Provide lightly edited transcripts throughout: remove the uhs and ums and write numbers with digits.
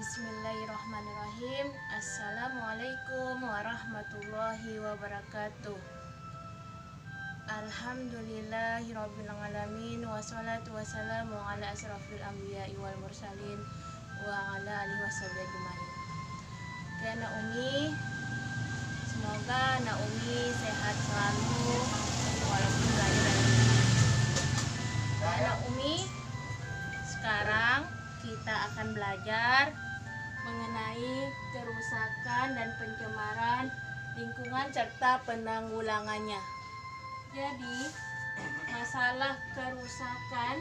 Bismillahirrahmanirrahim. Assalamualaikum warahmatullahi wabarakatuh. Alhamdulillahirabbil alamin wassalatu wassalamu ala asrofil anbiya'i wal mursalin wa ala alihi washabihi ajmain. Oke, Nak Umi, semoga Nak Umi sehat selalu walaupun berada dalam rumah. Nak Umi, sekarang kita akan belajar mengenai kerusakan dan pencemaran lingkungan serta penanggulangannya. Jadi, masalah kerusakan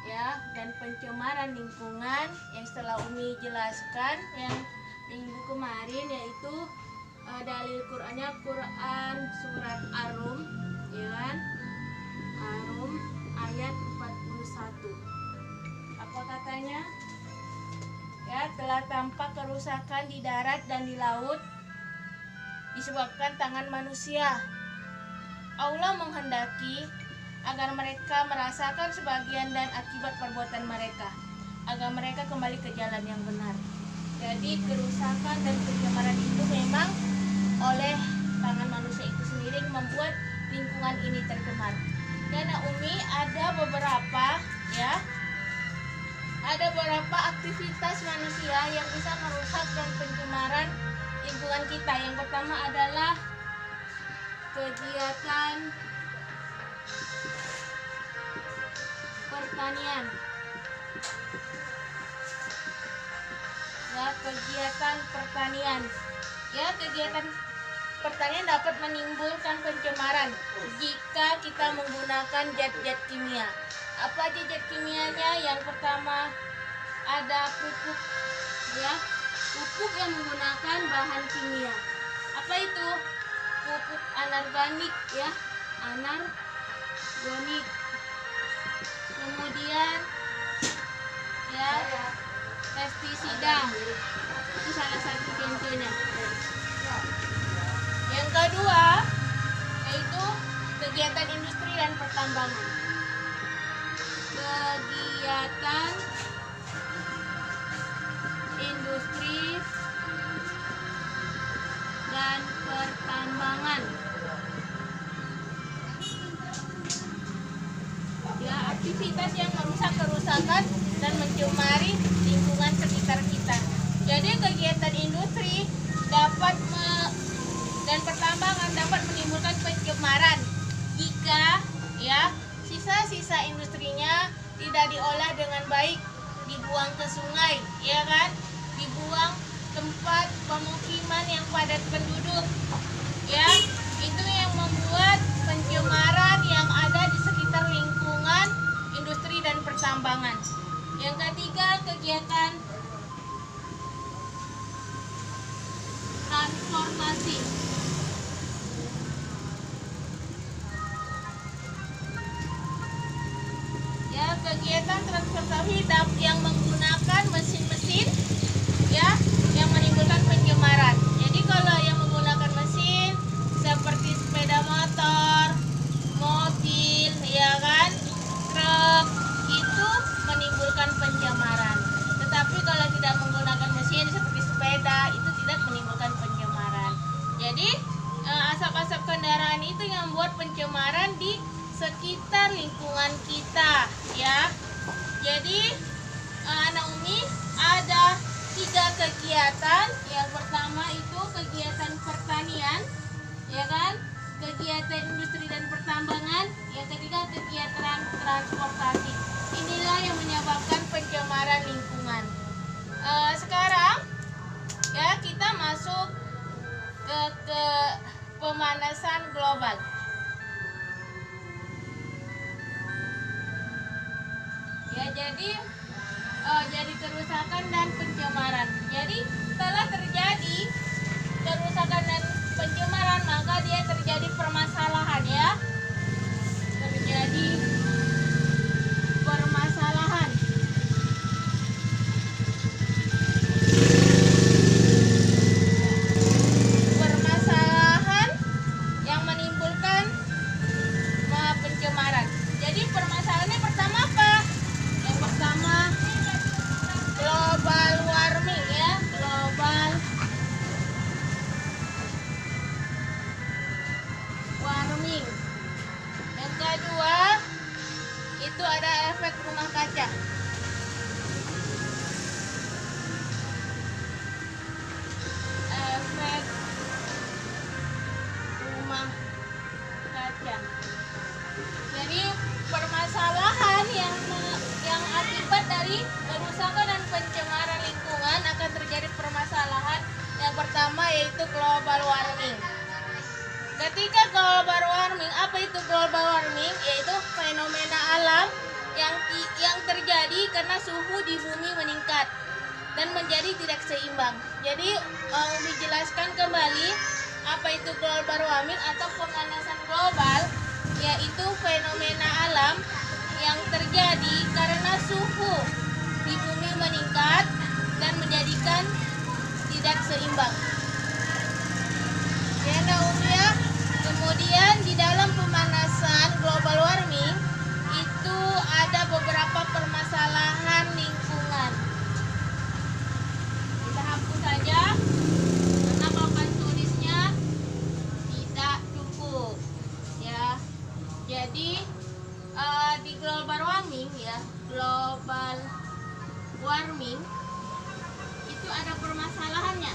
ya dan pencemaran lingkungan yang setelah Umi jelaskan yang minggu kemarin, yaitu dalil Qur'annya Quran surat Ar-Rum, ya kan? Ar-Rum ayat 41. Apa katanya? Ya, telah tampak kerusakan di darat dan di laut disebabkan tangan manusia. Allah menghendaki agar mereka merasakan sebagian dan akibat perbuatan mereka, agar mereka kembali ke jalan yang benar. Jadi kerusakan dan pencemaran itu memang oleh tangan manusia itu sendiri membuat lingkungan ini tercemar. Dan Umi ada beberapa aktivitas manusia yang bisa merusak dan pencemaran lingkungan kita. Yang pertama adalah kegiatan pertanian. Kegiatan pertanian dapat menimbulkan pencemaran jika kita menggunakan zat-zat kimia. Apa aja zat kimianya? Yang pertama ada pupuk, ya, pupuk yang menggunakan bahan kimia. Apa itu? Pupuk anorganik, ya, anorganik. Kemudian ya, pestisida, itu salah satu contohnya. Yang kedua yaitu kegiatan industri dan pertambangan. Kegiatan industri dan pertambangan. Ya, aktivitas yang merusak kerusakan dan mencemari lingkungan sekitar kita. Jadi kegiatan industri dan pertambangan dapat menimbulkan pencemaran jika ya sisa-sisa industrinya tidak diolah dengan baik, dibuang ke sungai, ya kan? Dibuang tempat pemukiman yang padat penduduk. Ya, itu yang membuat pencemaran yang ada di sekitar lingkungan industri dan pertambangan. Yang ketiga, kegiatan transportasi. Ya, kegiatan transportasi yang menggunakan mesin-mesin, ya, yang menimbulkan pencemaran. Jadi kalau yang menggunakan mesin seperti sepeda motor, mobil, ya kan, truk, itu menimbulkan pencemaran. Tetapi kalau tidak menggunakan mesin seperti sepeda, itu tidak menimbulkan pencemaran. Jadi asap-asap kendaraan itu yang membuat pencemaran di sekitar lingkungan kita, ya. Jadi anak Umi ada 3 kegiatan. Yang pertama itu kegiatan pertanian, ya kan, kegiatan industri dan pertambangan. Yang ketiga kegiatan transportasi. Inilah yang menyebabkan pencemaran lingkungan. Sekarang ya kita masuk ke pemanasan global. Ya, jadi kerusakan dan pencemaran. Jadi setelah terjadi kerusakan dan pencemaran, maka dia terjadi permasalahan, ya. Terjadi permasalahan. Permasalahan yang menimbulkan pencemaran. Jadi permasalahannya pertama apa? Yang pertama global warming. kedua itu ada efek rumah kaca. Efek rumah kaca. Jadi permasalahan yang akibat dari kerusakan dan pencemaran lingkungan akan terjadi permasalahan yang pertama yaitu global warming. Ketika global warming, apa itu global warming? Yaitu fenomena alam yang terjadi karena suhu di bumi meningkat dan menjadi tidak seimbang. Jadi Umi jelaskan kembali apa itu global warming atau pemanasan global, yaitu fenomena alam yang terjadi karena suhu di bumi meningkat dan menjadikan tidak seimbang. Ya, Umi ya. Kemudian di dalam pemanasan global warming itu ada beberapa permasalahan lingkungan. Kita hapus saja karena papan tulisnya tidak cukup. Ya, jadi di global warming ya, global warming itu ada permasalahannya.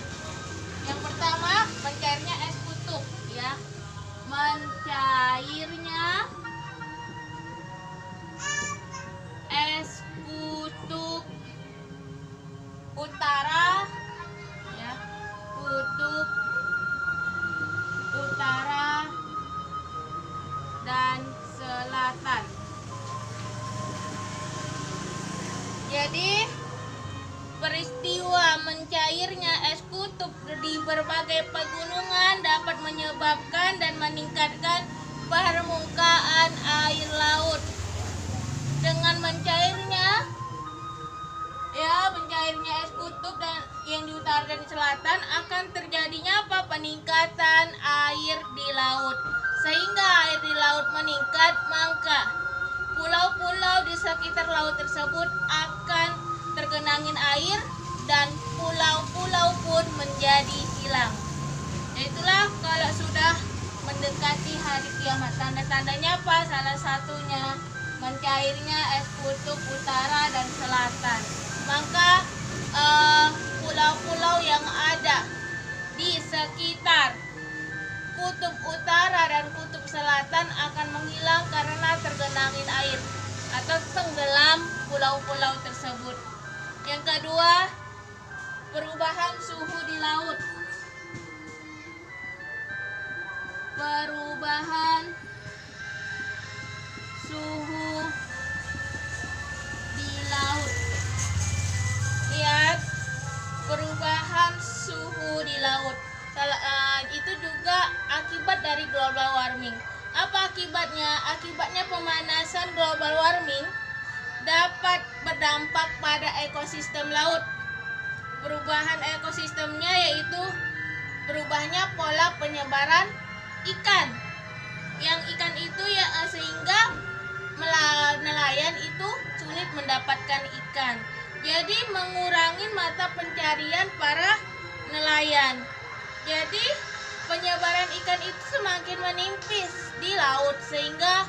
Yang pertama, mencairnya es kutub ya. Mencairnya es kutub utara ya, kutub utara dan selatan. Jadi peristiwa mencairnya es kutub di berbagai pegunungan dapat menyebabkan dan meningkatkan permukaan air laut. Dengan mencairnya es kutub dan yang di utara dan di selatan akan terjadinya apa? Peningkatan air di laut. Sehingga air di laut meningkat, maka pulau-pulau di sekitar laut tersebut akan tergenangin air dan pulau-pulau pun menjadi hilang. Itulah kalau sudah mendekati hari kiamat. Tanda-tandanya apa? Salah satunya mencairnya es kutub utara dan selatan. Maka pulau-pulau yang ada di sekitar kutub utara dan kutub selatan akan menghilang karena tergenangin air atau tenggelam pulau-pulau tersebut. Yang kedua, perubahan suhu di laut. Perubahan suhu di laut. Lihat, perubahan suhu di laut. Itu juga akibat dari global warming. Apa akibatnya? Akibatnya pemanasan global warming dapat berdampak pada ekosistem laut. Perubahan ekosistemnya yaitu berubahnya pola penyebaran ikan. Yang ikan itu ya sehingga nelayan itu sulit mendapatkan ikan. Jadi mengurangi mata pencarian para nelayan. Jadi penyebaran ikan itu semakin menipis di laut sehingga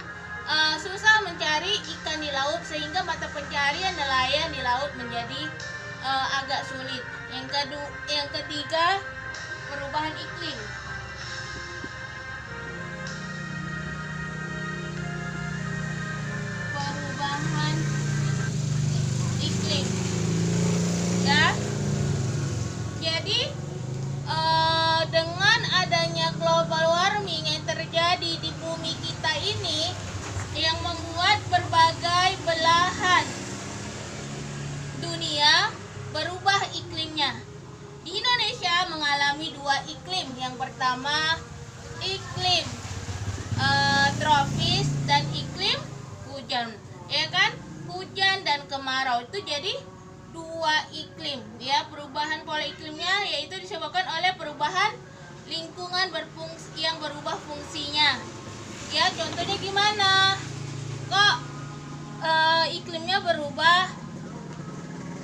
susah mencari ikan di laut, sehingga mata pencarian nelayan di laut menjadi agak sulit. Yang ketiga, perubahan iklim. Perubahan iklim. Ya. Jadi dengan adanya global warming yang terjadi di bumi kita ini yang membuat berbagai belahan dunia berubah iklimnya. Di Indonesia mengalami dua iklim. Yang pertama iklim tropis dan iklim hujan, ya kan? Hujan dan kemarau itu jadi dua iklim, ya. Perubahan pola iklimnya yaitu disebabkan oleh perubahan lingkungan yang berubah fungsinya. Ya, contohnya gimana? Kok iklimnya berubah?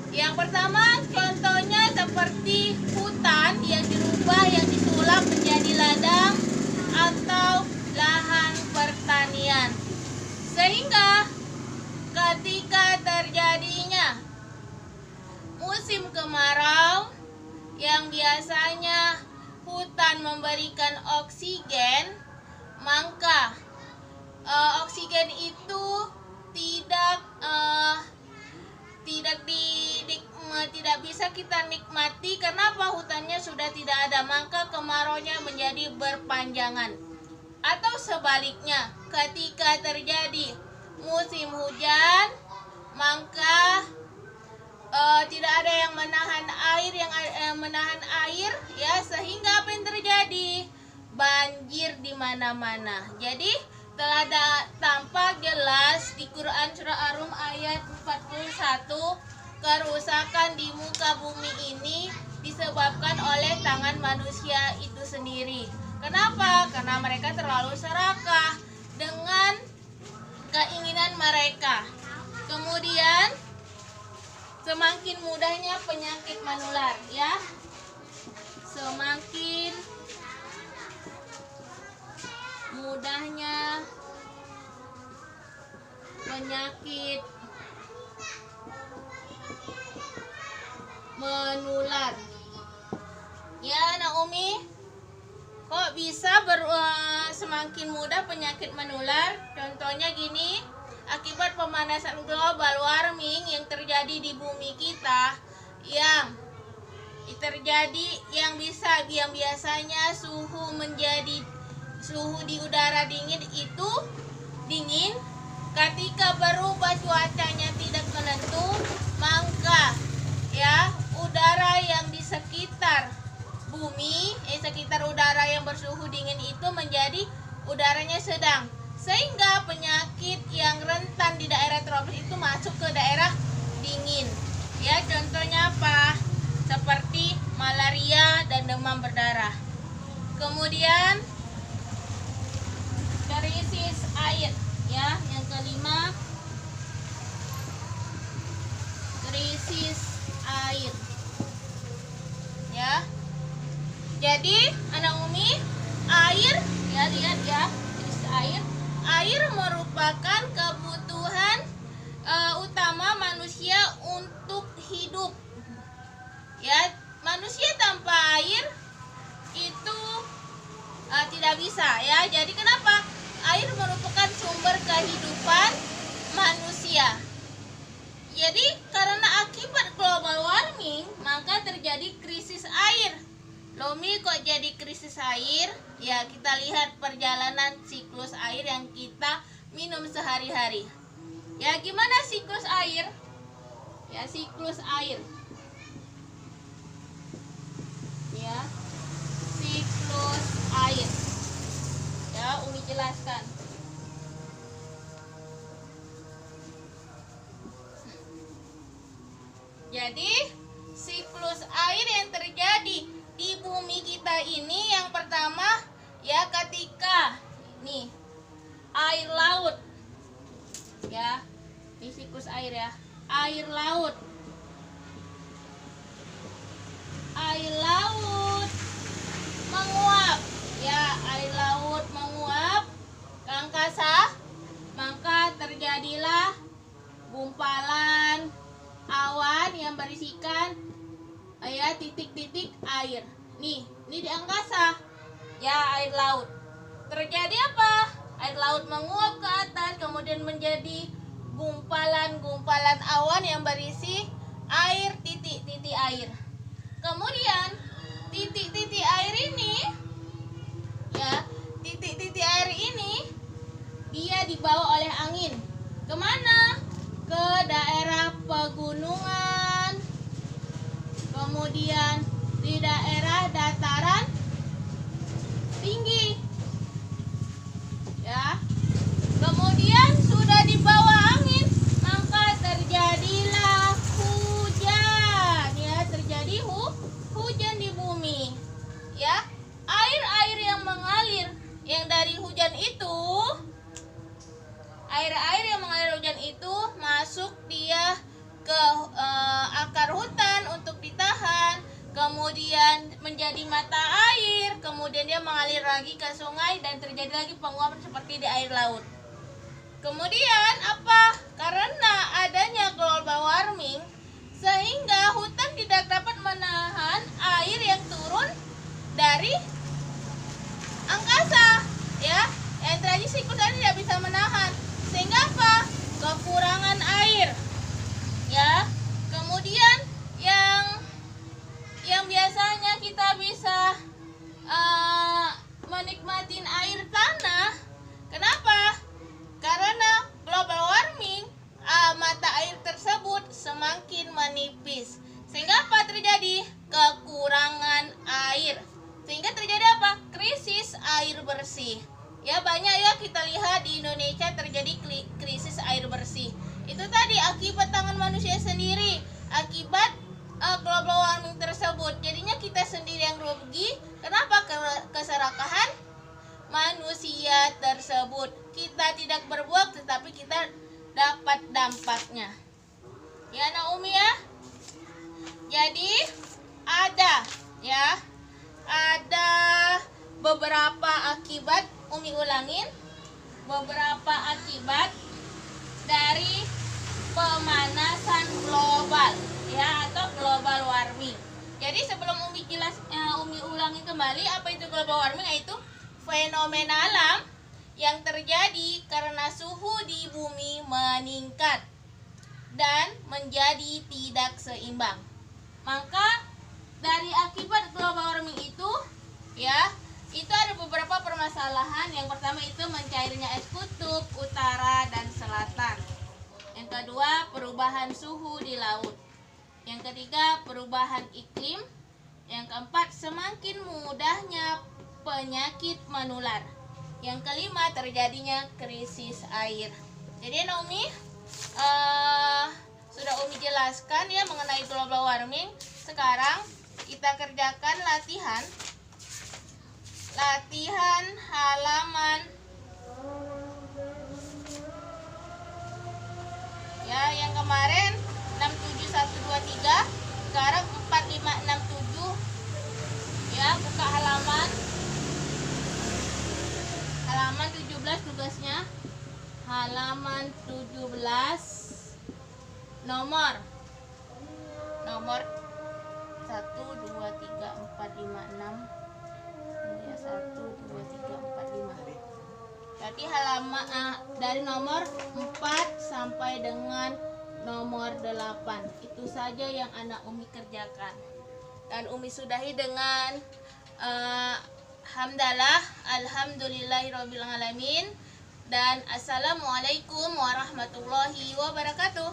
Yang pertama contohnya seperti hutan yang dirubah, yang disulap menjadi ladang atau lahan pertanian. musim kemarau yang biasanya hutan memberikan oksigen, maka oksigen itu tidak bisa kita nikmati. Kenapa? Hutannya sudah tidak ada, maka kemaraunya menjadi berpanjangan. Atau sebaliknya, ketika terjadi musim hujan, maka tidak ada yang menahan air, ya, sehingga apa yang terjadi? Banjir di mana-mana. Jadi telah tampak jelas di Quran surah Ar-Rum ayat 41, kerusakan di muka bumi ini disebabkan oleh tangan manusia itu sendiri. Kenapa? Karena mereka terlalu serakah dengan keinginan mereka. Kemudian semakin mudahnya penyakit menular, ya. Semakin mudahnya penyakit menular. Ya, Naomi, kok bisa semakin mudah penyakit menular? Contohnya gini, akibat pemanasan global warming yang terjadi di bumi kita, yang biasanya suhu di udara dingin, ketika berubah cuacanya tidak menentu, maka ya udara yang di sekitar bumi, sekitar udara yang bersuhu dingin itu menjadi udaranya sedang, sehingga penyakit yang rentan di daerah tropis itu masuk ke daerah dingin. Ya, contohnya apa? Seperti malaria dan demam berdarah. Kemudian krisis air, ya, yang kelima, krisis air. Ya. Jadi, anak Umi, air, ya, lihat ya, krisis air. Air merupakan kebutuhan utama manusia untuk hidup. Ya, manusia tanpa air itu tidak bisa, ya. Jadi kenapa? Air merupakan sumber kehidupan manusia. Jadi karena akibat global warming, maka terjadi krisis air. Lomi, kok jadi krisis air? Ya, kita lihat perjalanan siklus air yang kita minum sehari-hari. Ya, gimana siklus air? Ya, siklus air. Ya, siklus air. Ya, Umi jelaskan. Jadi, siklus air yang terjadi di bumi kita ini, yang pertama, ya, ketika nih air laut, ya, ini siklus air, ya, air laut menguap, ya, air laut menguap ke angkasa, maka terjadilah gumpalan awan yang berisikan ya titik-titik air. Nih di angkasa, ya, air laut. Terjadi apa? Air laut menguap ke atas, kemudian menjadi gumpalan-gumpalan awan yang berisi air, titik-titik air. Kemudian titik-titik air ini, ya, titik-titik air ini dia dibawa oleh angin. Kemana? Ke daerah pegunungan, kemudian di daerah dataran tinggi, ya. Kemudian sudah dibawa angin, maka terjadilah hujan, ya, terjadi hujan di bumi, ya. Air-air yang mengalir yang dari hujan itu, air-air yang mengalir hujan itu masuk dia ke akar hutan untuk ditahan, kemudian menjadi mata air, kemudian dia mengalir lagi ke sungai dan terjadi lagi penguapan seperti di air laut. Kemudian apa? Karena adanya global warming, sehingga hutan di tidak dapat menahan air yang turun dari angkasa, ya. Energi siklus tadi tidak bisa menahan, sehingga apa? Kekurangan air, ya. Kemudian yang biasanya kita bisa menikmatin air tanah, kenapa? Karena global warming, mata air tersebut semakin menipis, sehingga apa terjadi? Kekurangan air, sehingga terjadi apa? Krisis air bersih. Ya, banyak ya kita lihat di Indonesia terjadi krisis air bersih. Itu tadi akibat tangan manusia sendiri, akibat global warming tersebut. Jadinya kita sendiri yang rugi. Kenapa? Keserakahan manusia tersebut. Kita tidak berbuat, tetapi kita dapat dampaknya. Ya, Naomi ya. Jadi ada beberapa akibat, Umi ulangin, beberapa akibat dari pemanasan global, ya, atau global warming. Jadi sebelum Umi ulangin kembali apa itu global warming, yaitu fenomena alam yang terjadi karena suhu di bumi meningkat dan menjadi tidak seimbang. Maka dari akibat global warming itu, ya, itu ada beberapa permasalahan. Yang pertama itu mencairnya es kutub utara dan selatan. Yang kedua, perubahan suhu di laut. Yang ketiga, perubahan iklim. Yang keempat, semakin mudahnya penyakit menular. Yang kelima, terjadinya krisis air. Jadi Naomi sudah Umi jelaskan ya mengenai global warming. Sekarang kita kerjakan latihan halaman ya, yang kemarin 67123, sekarang 4567 ya. Buka halaman 17 tugasnya, halaman 17, nomor 1 2 3 4 5 6 ya, 1 2 3 4 5. Berarti halaman dari nomor 4 sampai dengan nomor 8. Itu saja yang anak Umi kerjakan. Dan Umi sudahi dengan hamdalah, alhamdulillahirabbil alamin, dan assalamualaikum warahmatullahi wabarakatuh.